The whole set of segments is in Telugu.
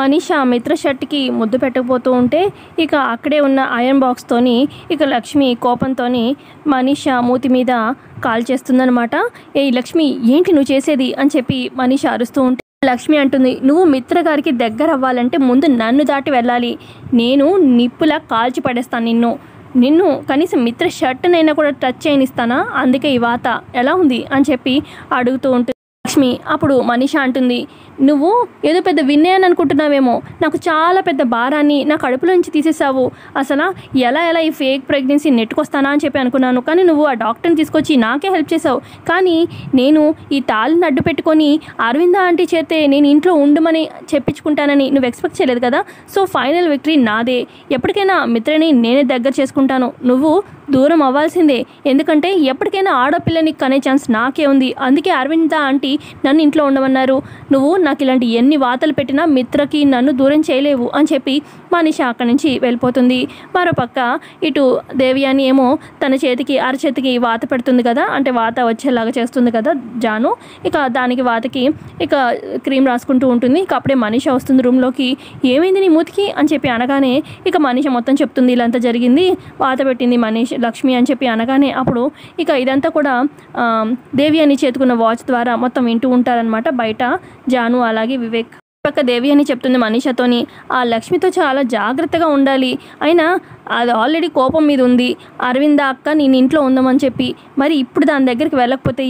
మనీష మిత్ర షర్ట్కి ముద్దు పెట్టకపోతూ ఉంటే ఇక అక్కడే ఉన్న ఐరన్ బాక్స్తోని ఇక లక్ష్మి కోపంతోని మనీష మూతి మీద కాల్ చేస్తుందనమాట. ఏ లక్ష్మి ఏంటి నువ్వు చేసేది అని చెప్పి మనీష అరుస్తూ ఉంటే లక్ష్మి అంటుంది, నువ్వు మిత్ర గారికి దగ్గర అవ్వాలంటే ముందు నన్ను దాటి వెళ్ళాలి. నేను నిప్పులా కాల్చి పడేస్తాను నిన్ను కనీసం మిత్ర షర్ట్నైనా కూడా టచ్ చేయనిస్తానా, అందుకే ఈ వాత ఎలా ఉంది అని చెప్పి అడుగుతూ ఉంటుంది లక్ష్మి. అప్పుడు మనీష అంటుంది, నువ్వు ఏదో పెద్ద విన్నయ్యని అనుకుంటున్నావేమో, నాకు చాలా పెద్ద భారాన్ని నా కడుపులో నుంచి తీసేసావు. అసలు ఎలా ఈ ఫేక్ ప్రెగ్నెన్సీ నెట్టుకొస్తానా అని చెప్పి అనుకున్నాను, కానీ నువ్వు ఆ డాక్టర్ని తీసుకొచ్చి నాకే హెల్ప్ చేసావు. కానీ నేను ఈ తాళిని అడ్డు పెట్టుకొని అరవింద ఆంటీ చేతే నేను ఇంట్లో ఉండమని చెప్పించుకుంటానని నువ్వు ఎక్స్పెక్ట్ చేయలేదు కదా. సో ఫైనల్ విక్టరీ నాదే. ఎప్పటికైనా మిత్రని నేనే దగ్గర చేసుకుంటాను. నువ్వు దూరం అవ్వాల్సిందే, ఎందుకంటే ఎప్పటికైనా ఆడపిల్లని కనే ఛాన్స్ నాకే ఉంది. అందుకే అరవింద ఆంటీ నన్ను ఇంట్లో ఉండమన్నారు. నువ్వు నాకు ఇలాంటి ఎన్ని వాతలు పెట్టినా మిత్రకి నన్ను దూరం చేయలేవు అని చెప్పి మనీష అక్కడి నుంచి వెళ్ళిపోతుంది. మరోపక్క ఇటు దేవయాని ఏమో తన చేతికి అరచేతికి వాత పెడుతుంది కదా, అంటే వాత వచ్చేలాగా చేస్తుంది కదా జాను. ఇక దానికి వాతకి ఇక క్రీమ్ రాసుకుంటూ ఉంటుంది. ఇక అప్పుడే మనీష వస్తుంది రూమ్లోకి. ఏమైంది నీ మూతికి అని చెప్పి అనగానే ఇక మనీష మొత్తం చెప్తుంది, ఇలా అంతా జరిగింది, వాత పెట్టింది లక్ష్మి అని చెప్పి అనగానే అప్పుడు ఇక ఇదంతా కూడా దేవయాని చేతుకున్న వాచ్ ద్వారా మొత్తం వింటూ ఉంటారనమాట బయట జాను అలాగే వివేక్. పక్క దేవయాని చెప్తుంది మనీషతోని, ఆ లక్ష్మితో చాలా జాగ్రత్తగా ఉండాలి. అయినా అది ఆల్రెడీ కోపం మీద ఉంది. అరవింద అక్క నేను ఇంట్లో ఉందామని చెప్పి, మరి ఇప్పుడు దాని దగ్గరికి వెళ్ళకపోతే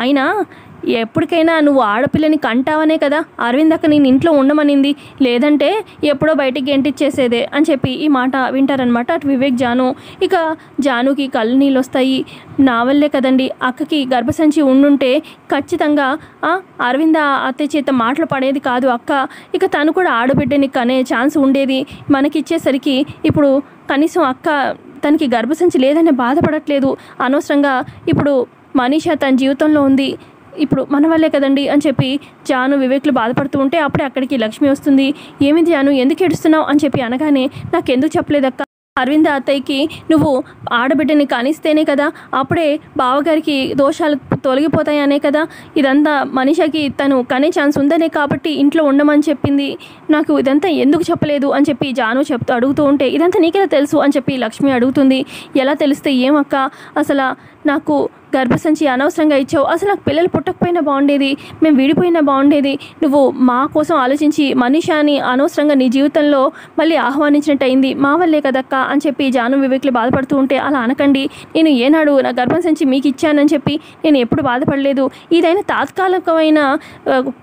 అయినా ఎప్పటికైనా నువ్వు ఆడపిల్లని కంటావనే కదా అరవింద్ అక్క నేను ఇంట్లో ఉండమనింది, లేదంటే ఎప్పుడో బయటికి గెంటిచ్చేసేదే అని చెప్పి ఈ మాట వింటారనమాట అటు వివేక్ జాను. ఇక జానుకి కళ్ళు నీళ్ళు వస్తాయి. నా వల్లే కదండి, అక్కకి గర్భసంచి ఉండుంటే ఖచ్చితంగా అరవింద అత్తయ్య చేత మాటలు పడేది కాదు అక్క. ఇక తను కూడా ఆడబిడ్డని కనే ఛాన్స్ ఉండేది. మనకిచ్చేసరికి ఇప్పుడు కనీసం అక్క తనకి గర్భసంచి లేదనే బాధపడట్లేదు. అనవసరంగా ఇప్పుడు మనీష తన జీవితంలో ఉంది, ఇప్పుడు మన వల్లే కదండి అని చెప్పి జాను వివేక్లు బాధపడుతూ ఉంటే అప్పుడే అక్కడికి లక్ష్మి వస్తుంది. ఏమిటి జాను ఎందుకు ఏడుస్తున్నావు అని చెప్పి అనగానే, నాకెందుకు చెప్పలేదక్క, అరవింద అత్తయ్యకి నువ్వు ఆడబిడ్డని కానిస్తేనే కదా అప్పుడే బావగారికి దోషాలు తొలగిపోతాయనే కదా ఇదంతా మనీషకి తను కనే ఛాన్స్ ఉందనే కాబట్టి ఇంట్లో ఉండమని చెప్పింది. నాకు ఇదంతా ఎందుకు చెప్పలేదు అని చెప్పి జాను అడుగుతూ ఉంటే, ఇదంతా నీకెలా తెలుసు అని చెప్పి లక్ష్మి అడుగుతుంది. ఎలా తెలిస్తే ఏమక్క, అసలు నాకు గర్భసంచి అనవసరంగా ఇచ్చావు, అసలు నాకు పిల్లలు పుట్టకపోయినా బాగుండేది, మేము విడిపోయినా బాగుండేది. నువ్వు మా కోసం ఆలోచించి మనీషాని అనవసరంగా నీ జీవితంలో మళ్ళీ ఆహ్వానించినట్టు అయింది, మా వల్లే కదక్క అని చెప్పి జాను వివేక్లు బాధపడుతూ ఉంటే, అలా అనకండి, నేను ఏనాడు నా గర్భసంచి మీకు ఇచ్చానని చెప్పి నేను ఎప్పుడు బాధపడలేదు. ఇదైనా తాత్కాలికమైన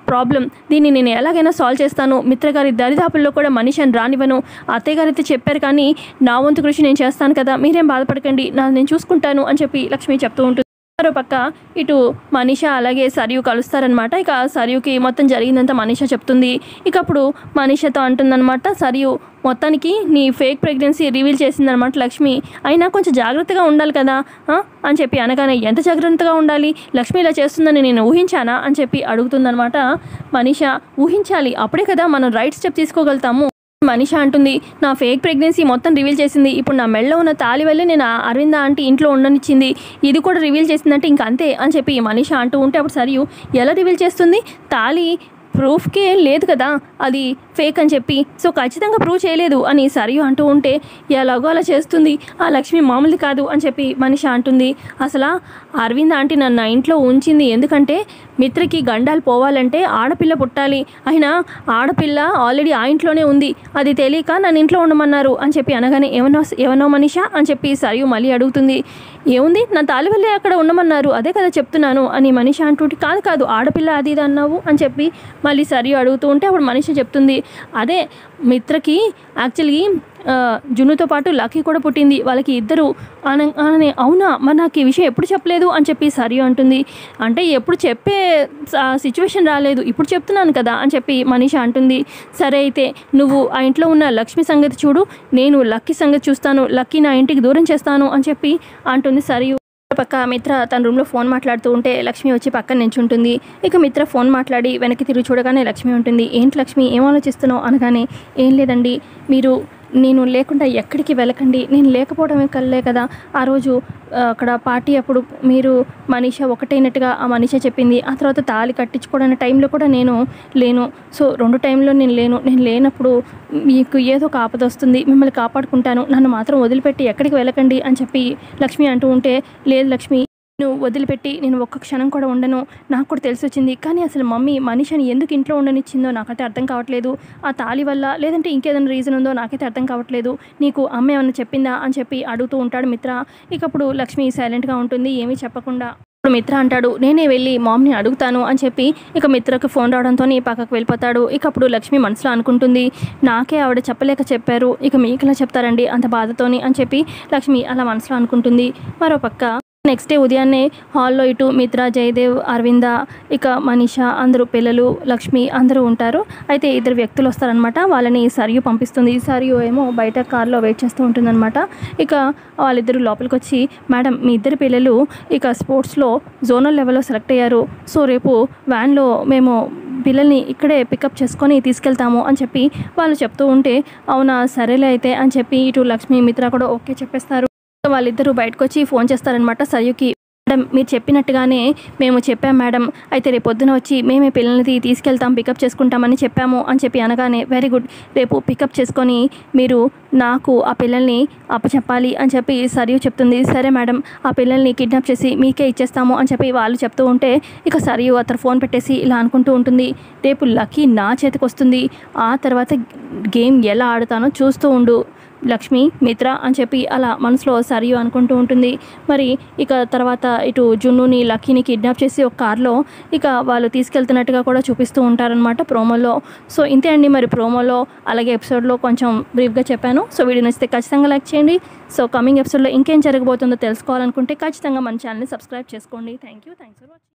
ప్రాబ్లం, దీన్ని నేను ఎలాగైనా సాల్వ్ చేస్తాను. మిత్రగారి దరిదాపుల్లో కూడా మనీషాని రానివ్వను. అత్తయ్య గారు అయితే చెప్పారు, కానీ నా వంతు కృషి నేను చేస్తాను కదా, మీరేం బాధపడకండి, నేను చూసుకుంటాను అని చెప్పి లక్ష్మి చెప్తూ ఉంటుంది. మరోపక్క ఇటు మనీష అలాగే సరియు కలుస్తారనమాట. ఇక సరియుకి మొత్తం జరిగిందంతా మనీష చెప్తుంది. ఇక అప్పుడు మనీషతో అంటుందన్నమాట, సరియు మొత్తానికి నీ ఫేక్ ప్రెగ్నెన్సీ రివీల్ చేసిందనమాట లక్ష్మి, అయినా కొంచెం జాగ్రత్తగా ఉండాలి కదా అని చెప్పి అనగానే, ఎంత జాగ్రత్తగా ఉండాలి, లక్ష్మి ఇలా చేస్తుందని నేను ఊహించానా అని చెప్పి అడుగుతుందనమాట మనీష. ఊహించాలి, అప్పుడే కదా మనం రైట్ స్టెప్ తీసుకోగలుగుతాము. మనీష అంటుంది, నా ఫేక్ ప్రెగ్నెన్సీ మొత్తం రివీల్ చేసింది, ఇప్పుడు నా మెడలో ఉన్న తాళి వల్లే నేను అరవింద ఆంటీ ఇంట్లో ఉండనిచ్చింది, ఇది కూడా రివీల్ చేసిందంటే ఇంక అంతే అని చెప్పి మనీష అంటూ ఉంటే అప్పుడు సరియు, ఎలా రివీల్ చేస్తుంది, తాళి ప్రూఫ్కే లేదు కదా అది ఫేక్ అని చెప్పి, సో ఖచ్చితంగా ప్రూవ్ చేయలేదు అని సరియు అంటూ ఉంటే, ఎలాగో అలా చేస్తుంది, ఆ లక్ష్మి మామూలు కాదు అని చెప్పి మనీష అంటుంది. అసలు అరవింద్ ఆంటీ నన్ను ఇంట్లో ఉంచింది ఎందుకంటే మిత్రకి గండాలు పోవాలంటే ఆడపిల్ల పుట్టాలి, అయినా ఆడపిల్ల ఆల్రెడీ ఆ ఇంట్లోనే ఉంది, అది తెలియక నన్ను ఇంట్లో ఉండమన్నారు అని చెప్పి అనగానే, ఏమన్నా మనీష అని చెప్పి సరియు మళ్ళీ అడుగుతుంది. ఏముంది, నా తాళి వల్లే అక్కడ ఉండమన్నారు, అదే కదా చెప్తున్నాను అని మనీష అంటుంటే, కాదు ఆడపిల్ల అది ఇది అన్నావు అని చెప్పి మళ్ళీ సరియు అడుగుతూ ఉంటే అప్పుడు మనీష చెప్తుంది, అదే మిత్రకి యాక్చువల్లీ జున్నుతో పాటు లక్కీ కూడా పుట్టింది, వాళ్ళకి ఇద్దరు అననే, అవునా మరి నాకు ఈ విషయం ఎప్పుడు చెప్పలేదు అని చెప్పి సరియు అంటుంది. అంటే ఎప్పుడు చెప్పే సిచ్యువేషన్ రాలేదు, ఇప్పుడు చెప్తున్నాను కదా అని చెప్పి మనీష అంటుంది. సరే అయితే నువ్వు ఆ ఇంట్లో ఉన్న లక్ష్మి సంగతి చూడు, నేను లక్కీ సంగతి చూస్తాను, లక్కీ నా ఇంటికి దూరం చేస్తాను అని చెప్పి అంటుంది సరియు. పక్క మిత్ర తన రూమ్లో ఫోన్ మాట్లాడుతూ ఉంటే లక్ష్మి వచ్చి పక్కన నించుంటుంది. ఇక మిత్ర ఫోన్ మాట్లాడి వెనక్కి తిరిగి చూడగానే లక్ష్మి ఉంటుంది. ఏంటి లక్ష్మి ఏం ఆలోచిస్తున్నావు అనగానే, ఏం లేదండి, మీరు నేను లేకుండా ఎక్కడికి వెళ్ళకండి, నేను లేకపోవడమే కల్లే కదా ఆ రోజు అక్కడ పార్టీ అప్పుడు మీరు మనీషా ఒకటైనట్టుగా ఆ మనీషా చెప్పింది. ఆ తర్వాత తాళి కట్టించుకోవడానికి టైంలో కూడా నేను లేను. సో 2 టైంలో నేను లేనప్పుడు మీకు ఏదో ఒక ఆపద వస్తుంది, మిమ్మల్ని కాపాడుకుంటాను, నన్ను మాత్రం వదిలిపెట్టి ఎక్కడికి వెళ్ళకండి అని చెప్పి లక్ష్మి అంటూ ఉంటే, లేదు లక్ష్మి నువ్వు వదిలిపెట్టి నేను ఒక్క క్షణం కూడా ఉండను. నాకు కూడా తెలిసొచ్చింది. కానీ అసలు మమ్మీ మనీషాని ఎందుకు ఇంట్లో ఉండనిచ్చిందో నాకైతే అర్థం కావట్లేదు. ఆ తాళి వల్ల లేదంటే ఇంకేదైనా రీజన్ ఉందో నాకైతే అర్థం కావట్లేదు. నీకు అమ్మ ఏమన్నా చెప్పిందా అని చెప్పి అడుగుతూ ఉంటాడు మిత్ర. ఇక అప్పుడు లక్ష్మి సైలెంట్గా ఉంటుంది, ఏమీ చెప్పకుండా. ఇప్పుడు మిత్ర అంటాడు, నేనే వెళ్ళి మామ్ని అడుగుతాను అని చెప్పి ఇక మిత్రకి ఫోన్ రావడంతో పక్కకు వెళ్ళిపోతాడు. ఇక అప్పుడు లక్ష్మి మనసులో అనుకుంటుంది, నాకే ఆవిడ చెప్పలేక చెప్పారు, ఇక మీకులా చెప్తారండి అంత బాధతోని అని చెప్పి లక్ష్మి అలా మనసులో అనుకుంటుంది. మరోపక్క నెక్స్ట్ డే ఉదయాన్నే హాల్లో ఇటు మిత్ర, జయదేవ్, అరవింద, ఇక మనీషా అందరూ పిల్లలు, లక్ష్మి అందరూ ఉంటారు. అయితే 2 వ్యక్తులు వస్తారనమాట. వాళ్ళని సరియు పంపిస్తుంది. సరియు ఏమో బయట కార్లో వెయిట్ చేస్తూ ఉంటుందన్నమాట. ఇక వాళ్ళిద్దరూ లోపలికి వచ్చి, మేడం మీ 2 పిల్లలు ఇక స్పోర్ట్స్లో జోనల్ లెవెల్లో సెలెక్ట్ అయ్యారు. సో రేపు వ్యాన్లో మేము పిల్లల్ని ఇక్కడే పికప్ చేసుకొని తీసుకెళ్తాము అని చెప్పి వాళ్ళు చెప్తూ ఉంటే, అవునా సరేలే అయితే అని చెప్పి ఇటు లక్ష్మి, మిత్ర కూడా ఓకే చెప్పేస్తారు. వాళ్ళిద్దరూ బయటకు వచ్చి ఫోన్ చేస్తారనమాట సరియుకి. మేడం మీరు చెప్పినట్టుగానే మేము చెప్పాం మేడం, అయితే రేపు పొద్దున వచ్చి మేమే పిల్లల్ని తీసుకెళ్తాం, పికప్ చేసుకుంటామని చెప్పాము అని చెప్పి అనగానే, వెరీ గుడ్, రేపు పికప్ చేసుకొని మీరు నాకు ఆ పిల్లల్ని అప్పచెప్పాలి అని చెప్పి సరియు చెప్తుంది. సరే మేడం, ఆ పిల్లల్ని కిడ్నాప్ చేసి మీకే ఇచ్చేస్తాము అని చెప్పి వాళ్ళు చెప్తూ ఉంటే, ఇక సరియు అతను ఫోన్ పెట్టేసి ఇలా అనుకుంటూ ఉంటుంది, రేపు లక్కీ నా చేతికి వస్తుంది, ఆ తర్వాత గేమ్ ఎలా ఆడుతానో చూస్తూ ఉండు లక్ష్మి, మిత్ర అని చెప్పి అలా మనసులో సరియు అనుకుంటూ ఉంటుంది. మరి ఇక తర్వాత ఇటు జున్నుని, లక్కీని కిడ్నాప్ చేసి ఒక కార్లో ఇక వాళ్ళు తీసుకెళ్తున్నట్టుగా కూడా చూపిస్తూ ఉంటారనమాట ప్రోమోలో. సో ఇంతే అండి, మరి ప్రోమోలో అలాగే ఎపిసోడ్లో కొంచెం బ్రీఫ్గా చెప్పాను. సో వీడియో నచ్చితే ఖచ్చితంగా లైక్ చేయండి. సో కమింగ్ ఎపిసోడ్లో ఇంకేం జరగబోతుందో తెలుసుకోవాలనుకుంటే ఖచ్చితంగా మన ఛానల్ని సబ్స్క్రైబ్ చేసుకోండి. Thanks for watching.